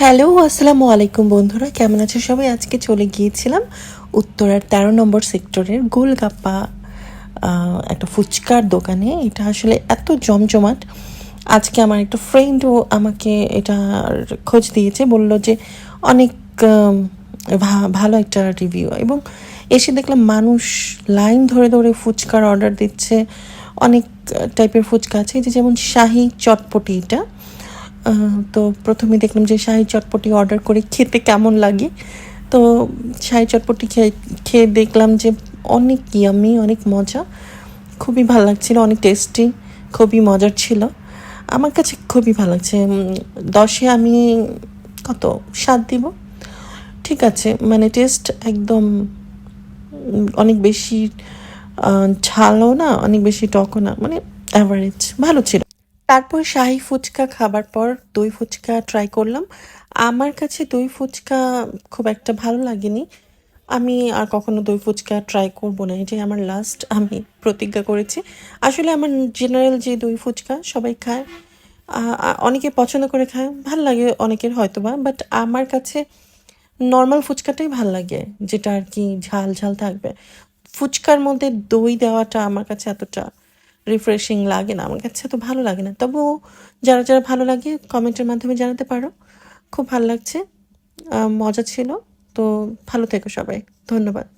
Hello, আসসালামু আলাইকুম বন্ধুরা, কেমন আছে সবাই? আজকে চলে গিয়েছিলাম উত্তরার 13 নম্বর সেক্টরের গোলগাপ্পা একটা ফুচকার দোকানে। এটা আসলে এত জমজমাট। আজকে আমার একটা ফ্রেন্ডও আমাকে এটা খোঁজ দিয়েছে, বলল যে অনেক আম, ভালো একটা রিভিউ। এবং এসে দেখলাম মানুষ লাইন ধরে ধরে ফুচকার অর্ডার দিচ্ছে। অনেক টাইপের ফুচকা আছে, এই যে যেমন শাহি চটপটি। এটা তো প্রথমে দেখলাম যে শাহি চটপটি অর্ডার করে খেতে কেমন লাগে। তো শাহি চটপটি খেয়ে দেখলাম যে অনেক ইয়ামি, অনেক মজা, খুবই ভালো লাগছিল, অনেক টেস্টি, খুবই মজার ছিল। আমার কাছে খুবই ভালো লাগছে। 10-এ আমি কত 7 দিব। ঠিক আছে, মানে টেস্ট একদম অনেক বেশি ঝালও না, অনেক বেশি টকও না, মানে অ্যাভারেজ ভালো ছিল। তারপর শাহি ফুচকা খাবার পর দই ফুচকা ট্রাই করলাম। আমার কাছে দই ফুচকা খুব একটা ভালো লাগেনি। আমি আর কখনো দই ফুচকা ট্রাই করব না, এটাই আমার লাস্ট। আমি প্রতিজ্ঞা করেছি। আসলে আমার জেনারেল যে দই ফুচকা সবাই খায়, অনেকে পছন্দ করে খায়, ভাল লাগে অনেকের হয়তোবা, বাট আমার কাছে নর্মাল ফুচকাটাই ভাল লাগে, যেটা আর কি ঝাল ঝাল থাকবে। ফুচকার মধ্যে দই দেওয়াটা আমার কাছে এতটা রিফ্রেশিং লাগে না, আমার কাছে এত ভালো লাগে না। তবুও যারা যারা ভালো লাগে কমেন্টের মাধ্যমে জানাতে পারো। খুব ভালো লাগছে, মজা ছিল। তো ভালো থেকো সবাই, ধন্যবাদ।